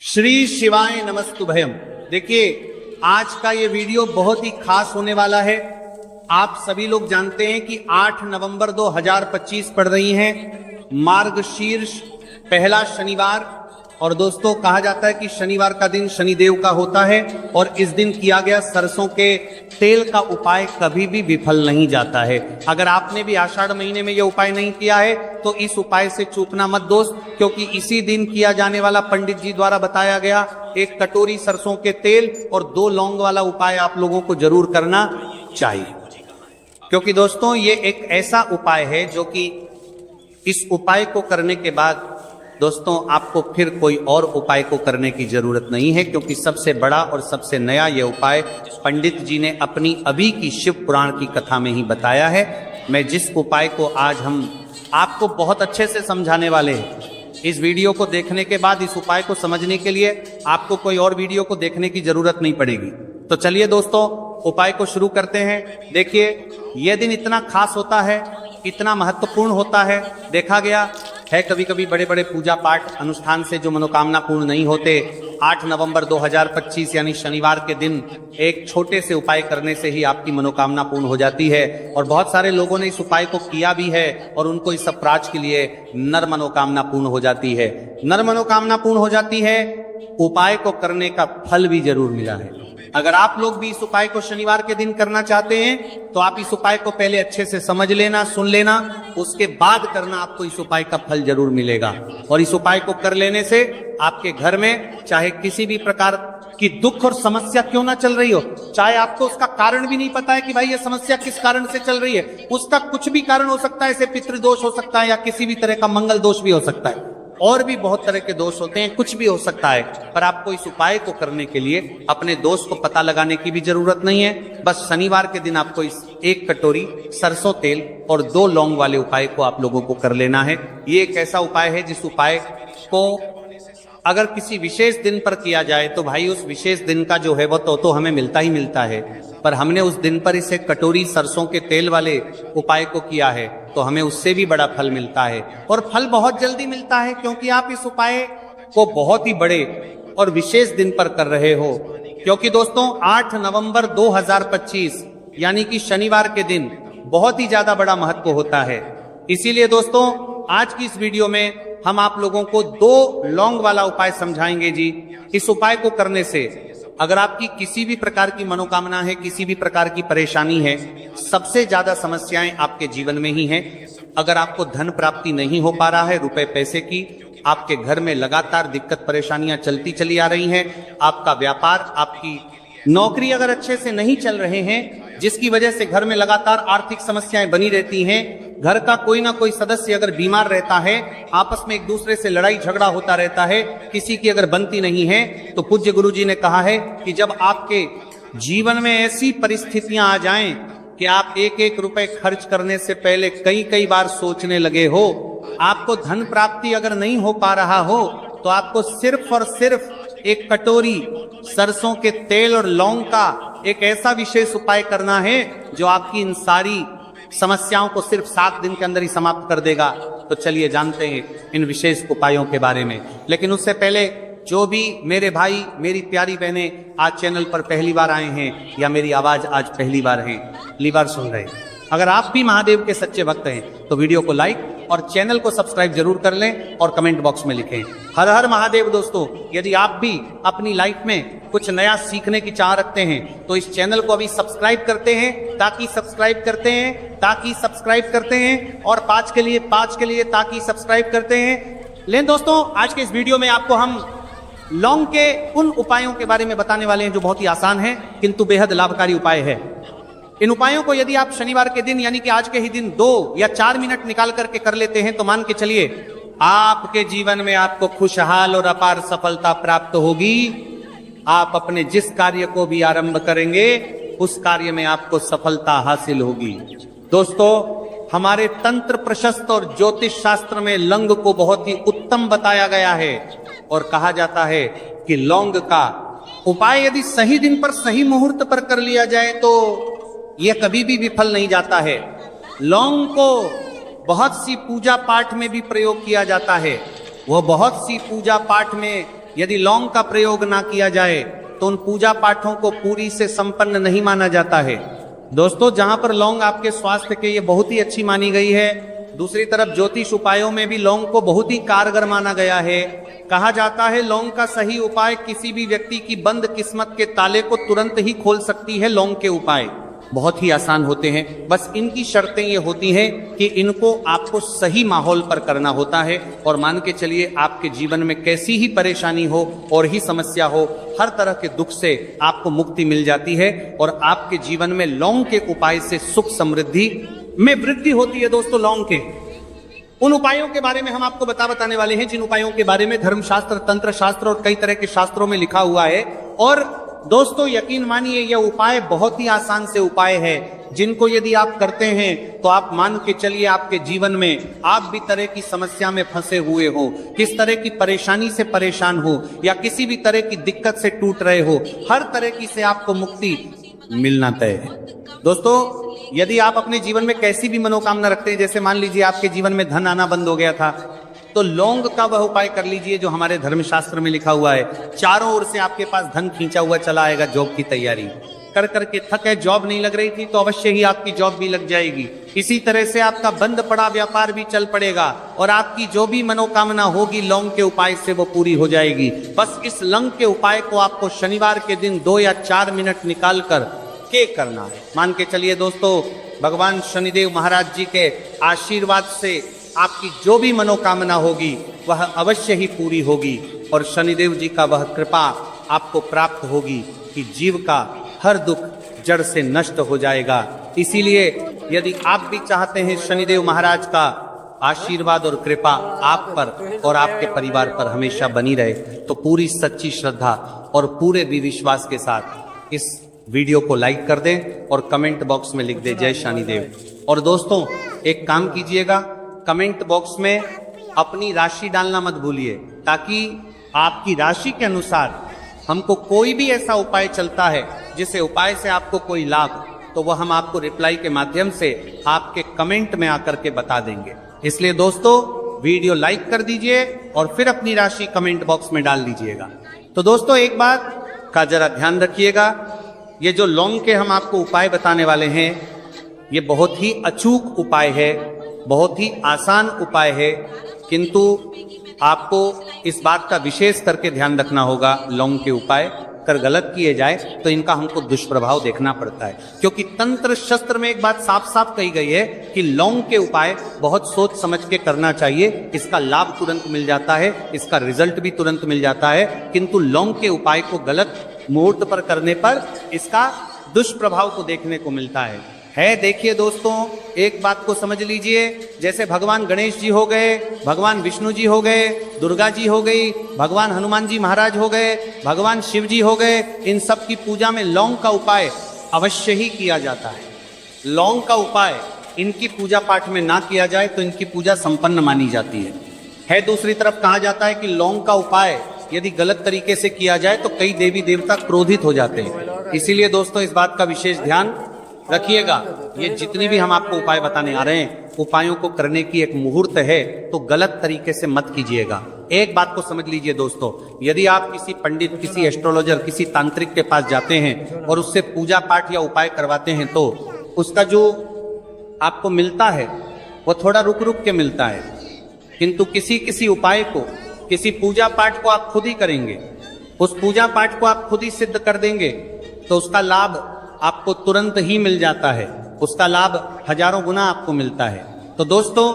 श्री शिवाय नमस्तुभयम। देखिए, आज का ये वीडियो बहुत ही खास होने वाला है। आप सभी लोग जानते हैं कि 8 नवंबर 2025 पड़ रही है, मार्गशीर्ष पहला शनिवार। और दोस्तों, कहा जाता है कि शनिवार का दिन शनिदेव का होता है और इस दिन किया गया सरसों के तेल का उपाय कभी भी विफल नहीं जाता है। अगर आपने भी आषाढ़ महीने में यह उपाय नहीं किया है तो इस उपाय से चूकना मत दोस्त, क्योंकि इसी दिन किया जाने वाला पंडित जी द्वारा बताया गया 1 कटोरी सरसों के तेल और 2 लौंग वाला उपाय आप लोगों को जरूर करना चाहिए। क्योंकि दोस्तों, ये एक ऐसा उपाय है जो कि इस उपाय को करने के बाद दोस्तों आपको फिर कोई और उपाय को करने की जरूरत नहीं है, क्योंकि सबसे बड़ा और सबसे नया यह उपाय पंडित जी ने अपनी अभी की शिव पुराण की कथा में ही बताया है। मैं जिस उपाय को आज हम आपको बहुत अच्छे से समझाने वाले हैं, इस वीडियो को देखने के बाद इस उपाय को समझने के लिए आपको कोई और वीडियो को देखने की जरूरत नहीं पड़ेगी। तो चलिए दोस्तों, उपाय को शुरू करते हैं। देखिए, यह दिन इतना खास होता है, इतना महत्वपूर्ण होता है। देखा गया है कभी कभी बड़े बड़े पूजा पाठ अनुष्ठान से जो मनोकामना पूर्ण नहीं होते, 8 नवंबर 2025 यानी शनिवार के दिन एक छोटे से उपाय करने से ही आपकी मनोकामना पूर्ण हो जाती है। और बहुत सारे लोगों ने इस उपाय को किया भी है और उनको इस अपराध के लिए नर मनोकामना पूर्ण हो जाती है। नर मनोकामना पूर्ण हो जाती है, उपाय को करने का फल भी जरूर मिला है। अगर आप लोग भी इस उपाय को शनिवार के दिन करना चाहते हैं तो आप इस उपाय को पहले अच्छे से समझ लेना, सुन लेना, उसके बाद करना, आपको इस उपाय का फल जरूर मिलेगा। और इस उपाय को कर लेने से आपके घर में चाहे किसी भी प्रकार की दुख और समस्या क्यों ना चल रही हो, चाहे आपको उसका कारण भी नहीं पता है कि भाई ये समस्या किस कारण से चल रही है, उसका कुछ भी कारण हो सकता है। ऐसे पितृदोष हो सकता है या किसी भी तरह का मंगल दोष भी हो सकता है, और भी बहुत तरह के दोष होते हैं, कुछ भी हो सकता है। पर आपको इस उपाय को करने के लिए अपने दोष को पता लगाने की भी जरूरत नहीं है। बस शनिवार के दिन आपको इस 1 कटोरी सरसों तेल और 2 लौंग वाले उपाय को आप लोगों को कर लेना है। ये एक ऐसा उपाय है जिस उपाय को अगर किसी विशेष दिन पर किया जाए तो भाई उस विशेष दिन का जो है वो तो हमें मिलता ही मिलता है। पर हमने उस दिन पर इस 1 कटोरी सरसों के तेल वाले उपाय को किया है तो हमें उससे भी बड़ा फल मिलता है, और फल बहुत जल्दी मिलता है, क्योंकि आप इस उपाय को बहुत ही बड़े और विशेष दिन पर कर रहे हो। क्योंकि दोस्तों, 8 नवंबर 2025 यानी कि शनिवार के दिन बहुत ही ज्यादा बड़ा महत्व होता है। इसीलिए दोस्तों, आज की इस वीडियो में हम आप लोगों को 2 लौंग वाला उपाय समझाएंगे जी। इस उपाय को करने से अगर आपकी किसी भी प्रकार की मनोकामना है, किसी भी प्रकार की परेशानी है, सबसे ज्यादा समस्याएं आपके जीवन में ही हैं। अगर आपको धन प्राप्ति नहीं हो पा रहा है, रुपए पैसे की, आपके घर में लगातार दिक्कत परेशानियां चलती चली आ रही हैं, आपका व्यापार, आपकी नौकरी अगर अच्छे से नहीं चल रहे हैं, जिसकी वजह से घर में लगातार आर्थिक समस्याएं बनी रहती हैं, घर का कोई ना कोई सदस्य अगर बीमार रहता है, आपस में एक दूसरे से लड़ाई झगड़ा होता रहता है, किसी की अगर बनती नहीं है, तो पूज्य गुरु जी ने कहा है कि जब आपके जीवन में ऐसी परिस्थितियां आ जाएं कि आप 1-1 रुपए खर्च करने से पहले कई बार सोचने लगे हो, आपको धन प्राप्ति अगर नहीं हो पा रहा हो, तो आपको सिर्फ और सिर्फ 1 कटोरी सरसों के तेल और लौंग का एक ऐसा विशेष उपाय करना है जो आपकी इन सारी समस्याओं को सिर्फ 7 दिन के अंदर ही समाप्त कर देगा। तो चलिए जानते हैं इन विशेष उपायों के बारे में। लेकिन उससे पहले जो भी मेरे भाई, मेरी प्यारी बहनें आज चैनल पर पहली बार आए हैं या मेरी आवाज आज पहली बार पहली बार सुन रहे हैं, अगर आप भी महादेव के सच्चे भक्त हैं तो वीडियो को लाइक और चैनल को सब्सक्राइब जरूर कर लें और कमेंट बॉक्स में लिखें हर हर महादेव। दोस्तों, यदि आप भी अपनी लाइफ में कुछ नया सीखने की चाह रखते हैं तो इस चैनल को अभी सब्सक्राइब करते हैं ताकि सब्सक्राइब करते हैं और 5 के लिए ताकि सब्सक्राइब करते हैं। लेकिन दोस्तों, आज के इस वीडियो में आपको हम लौंग के उन उपायों के बारे में बताने वाले हैं जो बहुत ही आसान है किंतु बेहद लाभकारी उपाय है। इन उपायों को यदि आप शनिवार के दिन यानी कि आज के ही दिन 2 या 4 मिनट निकाल करके कर लेते हैं तो मान के चलिए आपके जीवन में आपको खुशहाल और अपार सफलता प्राप्त होगी। आप अपने जिस कार्य को भी आरंभ करेंगे उस कार्य में आपको सफलता हासिल होगी। दोस्तों, हमारे तंत्र प्रशस्त और ज्योतिष शास्त्र में लौंग को बहुत ही उत्तम बताया गया है और कहा जाता है कि लौंग का उपाय यदि सही दिन पर सही मुहूर्त पर कर लिया जाए तो यह कभी भी विफल नहीं जाता है। लौंग को बहुत सी पूजा पाठ में भी प्रयोग किया जाता है। वह बहुत सी पूजा पाठ में यदि लौंग का प्रयोग ना किया जाए तो उन पूजा पाठों को पूरी से संपन्न नहीं माना जाता है। दोस्तों, जहां पर लौंग आपके स्वास्थ्य के लिए बहुत ही अच्छी मानी गई है, दूसरी तरफ ज्योतिष उपायों में भी लौंग को बहुत ही कारगर माना गया है। कहा जाता है लौंग का सही उपाय किसी भी व्यक्ति की बंद किस्मत के ताले को तुरंत ही खोल सकती है। लौंग के उपाय बहुत ही आसान होते हैं, बस इनकी शर्तें ये होती हैं कि इनको आपको सही माहौल पर करना होता है। और मान के चलिए आपके जीवन में कैसी ही परेशानी हो और ही समस्या हो, हर तरह के दुख से आपको मुक्ति मिल जाती है और आपके जीवन में लौंग के उपाय से सुख समृद्धि में वृद्धि होती है। दोस्तों, लौंग के उन उपायों के बारे में हम आपको बताने वाले हैं जिन उपायों के बारे में धर्मशास्त्र, तंत्र शास्त्र और कई तरह के शास्त्रों में लिखा हुआ है। और दोस्तों, यकीन मानिए यह उपाय बहुत ही आसान से उपाय है, जिनको यदि आप करते हैं तो आप मान के चलिए आपके जीवन में आप भी तरह की समस्या में फंसे हुए हो, किस तरह की परेशानी से परेशान हो या किसी भी तरह की दिक्कत से टूट रहे हो, हर तरह की से आपको मुक्ति मिलना तय है। दोस्तों, यदि आप अपने जीवन में कैसी भी मनोकामना रखते हैं, जैसे मान लीजिए आपके जीवन में धन आना बंद हो गया था, तो लौंग का वह उपाय कर लीजिए जो हमारे धर्मशास्त्र में लिखा हुआ है। चारों ओर से आपके पास धन खींचा हुआ चला आएगा। जॉब की तैयारी कर करके थक है, जॉब नहीं लग रही थी, तो अवश्य ही आपकी जॉब भी लग जाएगी। इसी तरह से आपका बंद पड़ा व्यापार भी चल पड़ेगा और आपकी जो भी मनोकामना होगी लौंग के उपाय से वो पूरी हो जाएगी। बस इस लौंग के उपाय को आपको शनिवार के दिन 2 या 4 मिनट निकाल कर के करना है। मान के चलिए दोस्तों, भगवान शनिदेव महाराज जी के आशीर्वाद से आपकी जो भी मनोकामना होगी वह अवश्य ही पूरी होगी और शनिदेव जी का वह कृपा आपको प्राप्त होगी कि जीव का हर दुख जड़ से नष्ट हो जाएगा। इसीलिए यदि आप भी चाहते हैं शनिदेव महाराज का आशीर्वाद और कृपा आप पर और आपके परिवार पर हमेशा बनी रहे, तो पूरी सच्ची श्रद्धा और पूरे विश्वास के साथ इस वीडियो को लाइक कर दें और कमेंट बॉक्स में लिख दें जय शनिदेव। और दोस्तों, एक काम कीजिएगा, कमेंट बॉक्स में अपनी राशि डालना मत भूलिए, ताकि आपकी राशि के अनुसार हमको कोई भी ऐसा उपाय चलता है जिसे उपाय से आपको कोई लाभ, तो वह हम आपको रिप्लाई के माध्यम से आपके कमेंट में आकर के बता देंगे। इसलिए दोस्तों, वीडियो लाइक कर दीजिए और फिर अपनी राशि कमेंट बॉक्स में डाल दीजिएगा। तो दोस्तों, एक बात का जरा ध्यान रखिएगा, ये जो लौंग के हम आपको उपाय बताने वाले हैं, ये बहुत ही अचूक उपाय है, बहुत ही आसान उपाय है, किंतु आपको इस बात का विशेष करके ध्यान रखना होगा। लौंग के उपाय कर गलत किए जाए तो इनका हमको दुष्प्रभाव देखना पड़ता है, क्योंकि तंत्र शास्त्र में एक बात साफ साफ कही गई है कि लौंग के उपाय बहुत सोच समझ के करना चाहिए। इसका लाभ तुरंत मिल जाता है, इसका रिजल्ट भी तुरंत मिल जाता है, किंतु लौंग के उपाय को गलत मुहूर्त पर करने पर इसका दुष्प्रभाव को देखने को मिलता है। देखिए दोस्तों, एक बात को समझ लीजिए, जैसे भगवान गणेश जी हो गए, भगवान विष्णु जी हो गए, दुर्गा जी हो गई, भगवान हनुमान जी महाराज हो गए, भगवान शिव जी हो गए, इन सब की पूजा में लौंग का उपाय अवश्य ही किया जाता है। लौंग का उपाय इनकी पूजा पाठ में ना किया जाए तो इनकी पूजा संपन्न मानी जाती है। दूसरी तरफ कहा जाता है कि लौंग का उपाय यदि गलत तरीके से किया जाए तो कई देवी देवता क्रोधित हो जाते हैं। इसीलिए दोस्तों, इस बात का विशेष ध्यान रखिएगा। ये जितनी भी हम आपको उपाय बताने आ रहे हैं, उपायों को करने की एक मुहूर्त है, तो गलत तरीके से मत कीजिएगा। एक बात को समझ लीजिए दोस्तों, यदि आप किसी पंडित, किसी एस्ट्रोलॉजर, किसी तांत्रिक के पास जाते हैं और उससे पूजा पाठ या उपाय करवाते हैं, तो उसका जो आपको मिलता है वो थोड़ा रुक रुक के मिलता है, किंतु किसी उपाय को, किसी पूजा पाठ को आप खुद ही करेंगे, उस पूजा पाठ को आप खुद ही सिद्ध कर देंगे, तो उसका लाभ आपको तुरंत ही मिल जाता है, उसका लाभ हजारों गुना आपको मिलता है। तो दोस्तों,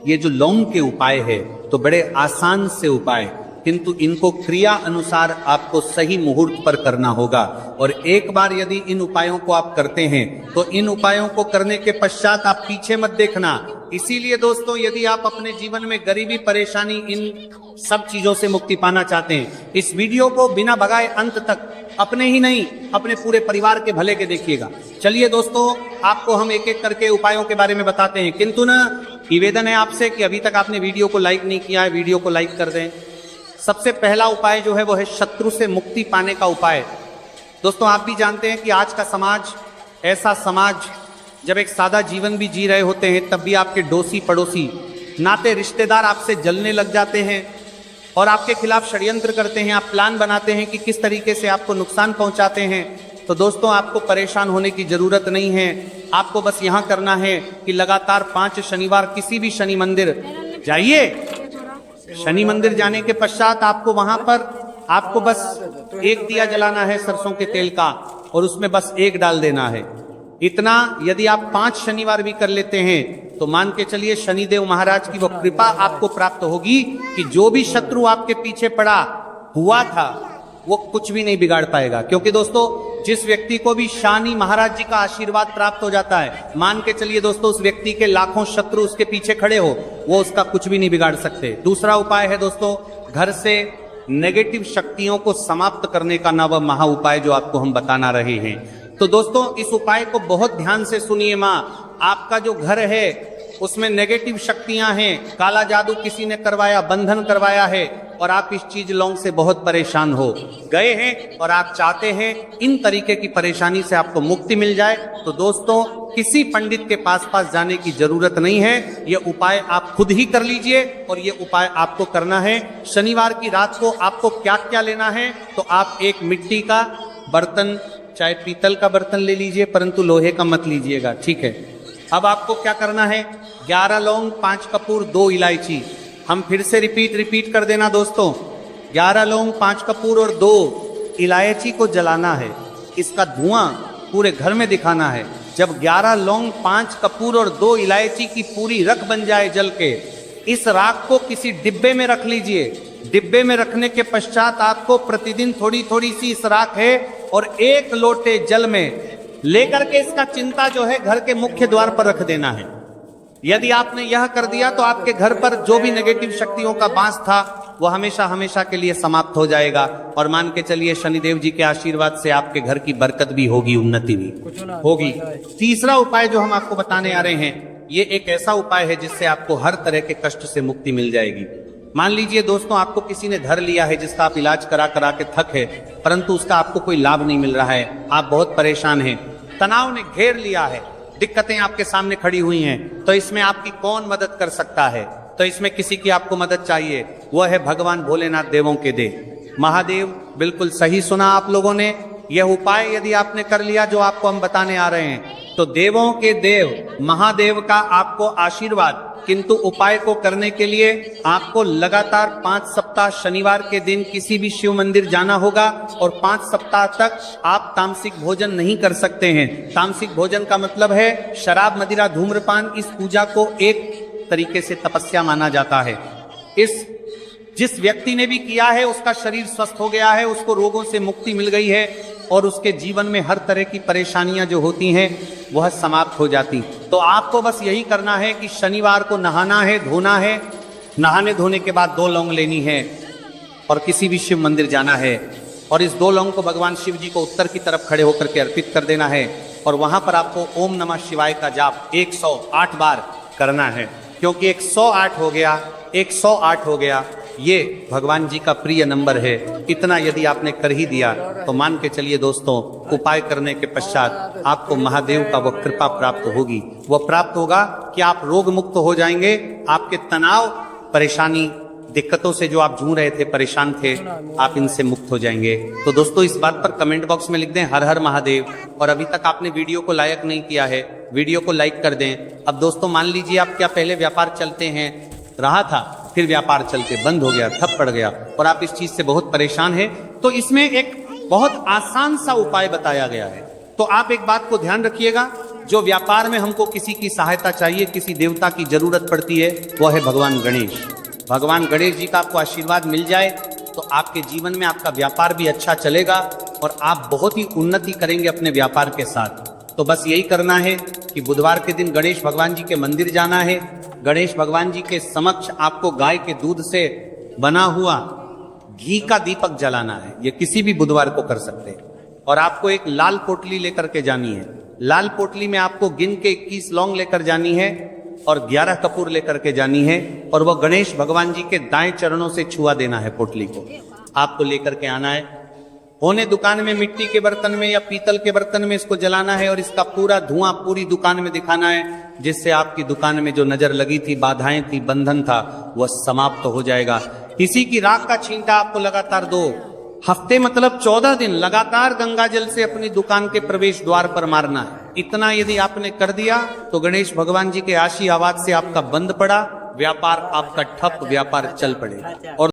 ये जो लौंग के उपाय है तो बड़े आसान से उपाय, किंतु इनको क्रिया अनुसार आपको सही मुहूर्त पर करना होगा। और एक बार यदि इन उपायों को आप करते हैं तो इन उपायों को करने के पश्चात आप पीछे मत देखना। इसीलिए दोस्तों, यदि आप अपने जीवन में गरीबी, परेशानी, इन सब चीजों से मुक्ति पाना चाहते हैं, इस वीडियो को बिना भगाए अंत तक अपने ही नहीं, अपने पूरे परिवार के भले के देखिएगा। चलिए दोस्तों, आपको हम एक एक करके उपायों के बारे में बताते हैं, किंतु ना निवेदन है आपसे कि अभी तक आपने वीडियो को लाइक नहीं किया है, वीडियो को लाइक कर दें। सबसे पहला उपाय जो है वो है शत्रु से मुक्ति पाने का उपाय। दोस्तों, आप भी जानते हैं कि आज का समाज ऐसा समाज, जब एक सादा जीवन भी जी रहे होते हैं तब भी आपके डोसी पड़ोसी, नाते रिश्तेदार आपसे जलने लग जाते हैं, और आपके खिलाफ षड्यंत्र करते हैं, आप प्लान बनाते हैं कि किस तरीके से आपको नुकसान पहुंचाते हैं, तो दोस्तों आपको परेशान होने की जरूरत नहीं है। आपको बस यहां करना है कि लगातार 5 शनिवार किसी भी शनि मंदिर जाइए। शनि मंदिर जाने के पश्चात आपको वहां पर आपको बस एक दिया जलाना है सरसों के तेल का, और उसमें बस एक डाल देना है। इतना यदि आप 5 शनिवार भी कर लेते हैं तो मान के चलिए शनिदेव महाराज की वो कृपा आपको प्राप्त होगी कि जो भी शत्रु आपके पीछे पड़ा हुआ था वो कुछ भी नहीं बिगाड़ पाएगा। क्योंकि दोस्तों जिस व्यक्ति को भी शनि महाराज जी का आशीर्वाद प्राप्त हो जाता है, मान के चलिए दोस्तों उस व्यक्ति के लाखों शत्रु उसके पीछे खड़े हो, वो उसका कुछ भी नहीं बिगाड़ सकते। दूसरा उपाय है दोस्तों, घर से नेगेटिव शक्तियों को समाप्त करने का नव महा उपाय जो आपको हम बताना रहे हैं। तो दोस्तों इस उपाय को बहुत ध्यान से सुनिए। माँ, आपका जो घर है उसमें नेगेटिव शक्तियां हैं, काला जादू किसी ने करवाया, बंधन करवाया है, और आप इस चीज लॉन्ग से बहुत परेशान हो गए हैं और आप चाहते हैं इन तरीके की परेशानी से आपको मुक्ति मिल जाए, तो दोस्तों किसी पंडित के पास जाने की जरूरत नहीं है। ये उपाय आप खुद ही कर लीजिए, और ये उपाय आपको करना है। शनिवार की रात को आपको क्या क्या लेना है, तो आप एक मिट्टी का बर्तन, चाहे पीतल का बर्तन ले लीजिए, परंतु लोहे का मत लीजिएगा, ठीक है। अब आपको क्या करना है, 11 लौंग, 5 कपूर, 2 इलायची। हम फिर से रिपीट कर देना दोस्तों, 11 लौंग, 5 कपूर और 2 इलायची को जलाना है। इसका धुआं पूरे घर में दिखाना है। जब 11 लौंग, 5 कपूर और 2 इलायची की पूरी रख बन जाए जल के, इस राख को किसी डिब्बे में रख लीजिए। डिब्बे में रखने के पश्चात आपको प्रतिदिन थोड़ी थोड़ी सी इस राख है और 1 लोटे जल में लेकर के इसका चिंता जो है घर के मुख्य द्वार पर रख देना है। यदि आपने यह कर दिया तो आपके घर पर जो भी नेगेटिव शक्तियों का बांस था वो हमेशा हमेशा के लिए समाप्त हो जाएगा, और मान के चलिए शनिदेव जी के आशीर्वाद से आपके घर की बरकत भी होगी, उन्नति भी होगी। तीसरा उपाय जो हम आपको बताने आ रहे हैं, ये एक ऐसा उपाय है जिससे आपको हर तरह के कष्ट से मुक्ति मिल जाएगी। मान लीजिए दोस्तों आपको किसी ने धर लिया है जिसका आप इलाज करा करा के थक है, परंतु उसका आपको कोई लाभ नहीं मिल रहा है, आप बहुत परेशान हैं, तनाव ने घेर लिया है, दिक्कतें आपके सामने खड़ी हुई हैं, तो इसमें आपकी कौन मदद कर सकता है? तो इसमें किसी की आपको मदद चाहिए, वह है भगवान भोलेनाथ, देवों के देव महादेव। बिल्कुल सही सुना आप लोगों ने। यह उपाय यदि आपने कर लिया जो आपको हम बताने आ रहे हैं, तो देवों के देव महादेव का आपको आशीर्वाद। किंतु उपाय को करने के लिए आपको लगातार 5 सप्ताह शनिवार के दिन किसी भी शिव मंदिर जाना होगा, और 5 सप्ताह तक आप तामसिक भोजन नहीं कर सकते हैं। तामसिक भोजन का मतलब है शराब, मदिरा, धूम्रपान। इस पूजा को एक तरीके से तपस्या माना जाता है। जिस व्यक्ति ने भी किया है उसका शरीर स्वस्थ हो गया है, उसको रोगों से मुक्ति मिल गई है, और उसके जीवन में हर तरह की परेशानियां जो होती हैं वह समाप्त हो जाती। तो आपको बस यही करना है कि शनिवार को नहाना है, धोना है, नहाने धोने के बाद 2 लौंग लेनी है और किसी भी शिव मंदिर जाना है, और इस 2 लौंग को भगवान शिव जी को उत्तर की तरफ खड़े होकर के अर्पित कर देना है, और वहां पर आपको ओम नमः शिवाय का जाप 108 बार करना है। क्योंकि 108 हो गया, 108 हो गया, ये भगवान जी का प्रिय नंबर है। इतना यदि आपने कर ही दिया तो मान के चलिए दोस्तों, उपाय करने के पश्चात आपको महादेव का वह कृपा प्राप्त होगी। वह प्राप्त होगा कि आप रोग मुक्त हो जाएंगे। आपके तनाव, परेशानी, दिक्कतों से जो आप जूझ रहे थे, परेशान थे, आप इनसे मुक्त हो जाएंगे। तो दोस्तों इस बात पर कमेंट बॉक्स में लिख दें हर हर महादेव। और अभी तक आपने वीडियो को लाइक नहीं किया है, वीडियो को लाइक कर दें। अब दोस्तों मान लीजिए आप क्या पहले व्यापार चलते हैं रहा था, फिर व्यापार चलते बंद हो गया, ठप पड़ गया, और आप इस चीज से बहुत परेशान हैं, तो इसमें एक बहुत आसान सा उपाय बताया गया है। तो आप एक बात को ध्यान रखिएगा, जो व्यापार में हमको किसी की सहायता चाहिए, किसी देवता की जरूरत पड़ती है, वह है भगवान गणेश। भगवान गणेश जी का आपको आशीर्वाद मिल जाए तो आपके जीवन में आपका व्यापार भी अच्छा चलेगा और आप बहुत ही उन्नति करेंगे अपने व्यापार के साथ। तो बस यही करना है कि बुधवार के दिन गणेश भगवान जी के मंदिर जाना है। गणेश भगवान जी के समक्ष आपको गाय के दूध से बना हुआ घी का दीपक जलाना है। ये किसी भी बुधवार को कर सकते हैं। और आपको एक लाल पोटली लेकर के जानी है। लाल पोटली में आपको गिन के 21 लौंग लेकर जानी है और 11 कपूर लेकर के जानी है, और वह गणेश भगवान जी के दाएं चरणों से छुआ देना है। पोटली को आपको लेकर के आना है। होने दुकान में मिट्टी के बर्तन में या पीतल के बर्तन में इसको जलाना है और इसका पूरा धुआं पूरी दुकान में दिखाना है, जिससे आपकी दुकान में जो नजर लगी थी, बाधाएं थी, बंधन था, वह समाप्त हो जाएगा। किसी की राख का छींटा आपको लगातार 2 हफ्ते मतलब 14 दिन लगातार गंगा जल से अपनी दुकान के प्रवेश द्वार पर मारना है। इतना यदि आपने कर दिया तो गणेश भगवान जी के आशी आवाज से आपका बंद पड़ा, व्यापार आपका ठप, व्यापार चल पड़ेगा। और